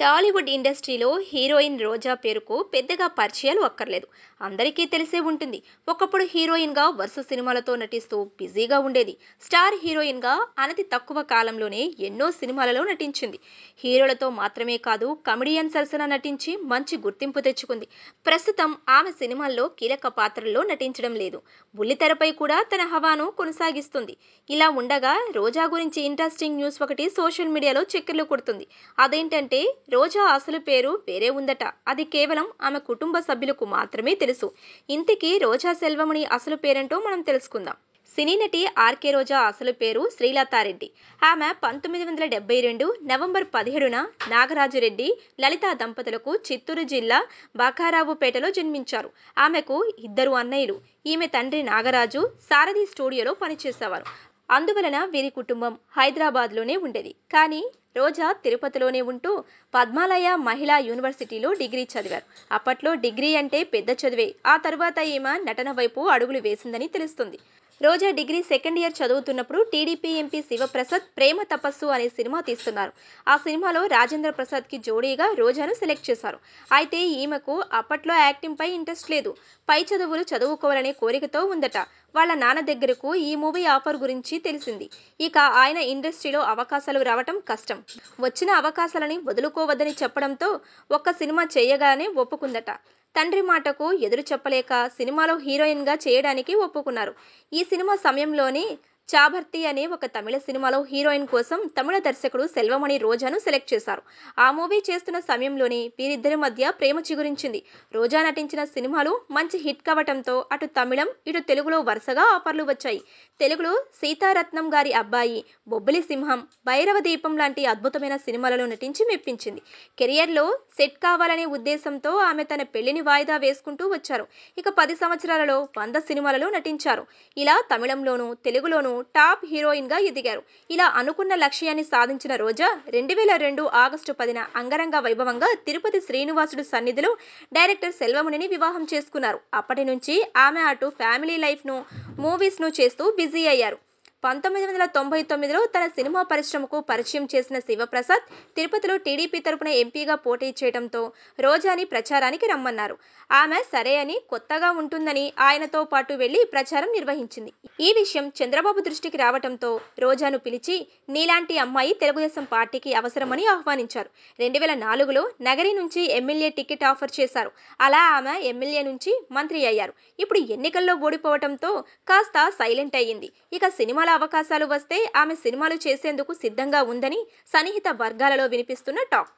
టాలీవుడ్ ఇండస్ట్రీలో హీరోయిన్ రోజా పేరుకు పెద్దగా పరిచయాలు అక్కర్లేదు. అందరికీ తెలిసే ఉంటుంది. ఒకప్పుడు హీరోయిన్గా వరుస సినిమాలతో నటిస్తూ బిజీగా ఉండేది. స్టార్ హీరోయిన్గా అనతి తక్కువ కాలంలోనే ఎన్నో సినిమాలలో నటించింది. హీరోలతో మాత్రమే కాదు, కమెడియన్ సరసన నటించి మంచి గుర్తింపు తెచ్చుకుంది. ప్రస్తుతం ఆమె సినిమాల్లో కీలక పాత్రల్లో నటించడం లేదు. బుల్లితెరపై కూడా తన హవాను కొనసాగిస్తుంది. ఇలా ఉండగా రోజా గురించి ఇంట్రెస్టింగ్ న్యూస్ ఒకటి సోషల్ మీడియాలో చక్కర్లు కొడుతుంది. అదేంటంటే రోజా అసలు పేరు వేరే ఉందట. అది కేవలం ఆమె కుటుంబ సభ్యులకు మాత్రమే తెలుసు. ఇంతకీ రోజా సెల్వమణి అసలు పేరేంటో మనం తెలుసుకుందాం. సినీ నటి ఆర్కే రోజా అసలు పేరు శ్రీలతారెడ్డి. ఆమె 1972 నవంబర్ 17న నాగరాజురెడ్డి, లలిత దంపతులకు చిత్తూరు జిల్లా బాకారావుపేటలో జన్మించారు. ఆమెకు ఇద్దరు అన్నయ్యలు. ఈమె తండ్రి నాగరాజు సారథి స్టూడియోలో పనిచేసేవారు. అందువలన వీరి కుటుంబం హైదరాబాద్లోనే ఉండేది. కానీ రోజా తిరుపతిలోనే ఉంటూ పద్మాలయ మహిళా యూనివర్సిటీలో డిగ్రీ చదివారు. అప్పట్లో డిగ్రీ అంటే పెద్ద చదివే. ఆ తర్వాత ఈమె నటన వైపు అడుగులు వేసిందని తెలుస్తుంది. రోజా డిగ్రీ సెకండ్ ఇయర్ చదువుతున్నప్పుడు టీడీపీ ఎంపీ శివప్రసాద్ ప్రేమ తపస్సు అనే సినిమా తీస్తున్నారు. ఆ సినిమాలో రాజేంద్ర ప్రసాద్కి జోడీగా రోజాను సెలెక్ట్ చేశారు. అయితే ఈమెకు అప్పట్లో యాక్టింగ్ పై ఇంట్రెస్ట్ లేదు. పై చదువులు చదువుకోవాలనే కోరికతో ఉందట. వాళ్ళ నాన్న దగ్గరకు ఈ మూవీ ఆఫర్ గురించి తెలిసింది. ఇక ఆయన ఇండస్ట్రీలో అవకాశాలు రావటం కష్టం. వచ్చిన అవకాశాలని వదులుకోవద్దని చెప్పడంతో ఒక్క సినిమా చేయగానే ఒప్పుకుందట. తండ్రి మాటకు ఎదురు చెప్పలేక సినిమాలో హీరోయిన్గా చేయడానికి ఒప్పుకున్నారు. ఈ సినిమా సమయంలోనే చాభర్తి అనే ఒక తమిళ సినిమాలో హీరోయిన్ కోసం తమిళ దర్శకుడు సెల్వమణి రోజాను సెలెక్ట్ చేశారు. ఆ మూవీ చేస్తున్న సమయంలోనే వీరిద్దరి మధ్య ప్రేమ చిగురించింది. రోజా నటించిన సినిమాలు మంచి హిట్ కావటంతో అటు తమిళం, ఇటు తెలుగులో వరుసగా ఆఫర్లు వచ్చాయి. తెలుగులో సీతారత్నం గారి అబ్బాయి, బొబ్బిలి సింహం, భైరవ దీపం లాంటి అద్భుతమైన సినిమాలలో నటించి మెప్పించింది. కెరియర్లో సెట్ కావాలనే ఉద్దేశంతో ఆమె తన పెళ్లిని వాయిదా వేసుకుంటూ వచ్చారు. ఇక 10 సంవత్సరాలలో 100 సినిమాలలో నటించారు. ఇలా తమిళంలోనూ తెలుగులోనూ టాప్ హీరోయిన్ గా ఎదిగారు. ఇలా అనుకున్న లక్ష్యాన్ని సాధించిన రోజా 2002 ఆగస్టు 10న అంగరంగ వైభవంగా తిరుపతి శ్రీనివాసుడు సన్నిధిలో డైరెక్టర్ సెల్వమణిని వివాహం చేసుకున్నారు. అప్పటి నుంచి ఆమె అటు ఫ్యామిలీ లైఫ్ ను, మూవీస్ ను చేస్తూ బిజీ అయ్యారు. 1999లో తన సినిమా పరిశ్రమకు పరిచయం చేసిన శివప్రసాద్ తిరుపతిలో టీడీపీ తరపున ఎంపీగా పోటీ చేయడంతో రోజాని ప్రచారానికి రమ్మన్నారు. ఆమె సరే అని, కొత్తగా ఉంటుందని ఆయనతో పాటు వెళ్లి ప్రచారం నిర్వహించింది. ఈ విషయం చంద్రబాబు దృష్టికి రావడంతో రోజాను పిలిచి నీలాంటి అమ్మాయి తెలుగుదేశం పార్టీకి అవసరమని ఆహ్వానించారు. 2004లో నగరి నుంచి ఎమ్మెల్యే టికెట్ ఆఫర్ చేశారు. అలా ఆమె ఎమ్మెల్యే నుంచి మంత్రి అయ్యారు. ఇప్పుడు ఎన్నికల్లో ఓడిపోవడంతో కాస్త సైలెంట్ అయ్యింది. ఇక సినిమాల అవకాశాలు వస్తే ఆమె సినిమాలు చేసేందుకు సిద్ధంగా ఉందని సన్నిహిత వర్గాలలో వినిపిస్తున్న టాక్.